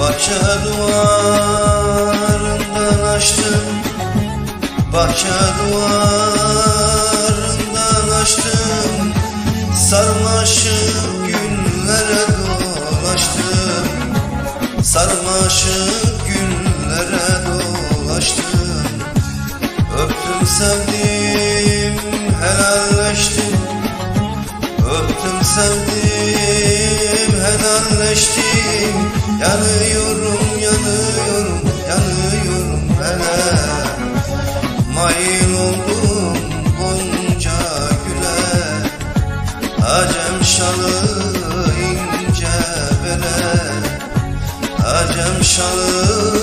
Bahçe duvarından açtım, bahçe duvarından açtım, sarmaşık güllere dolaştım, sarmaşık güllere dolaştım. Öptüm sevdim, helalleştim, öptüm sevdim, helalleştim. Yanıyorum, yanıyorum, yanıyorum hele. Mail oldum gonca güle, Acem şalı ince bele, Acem şalı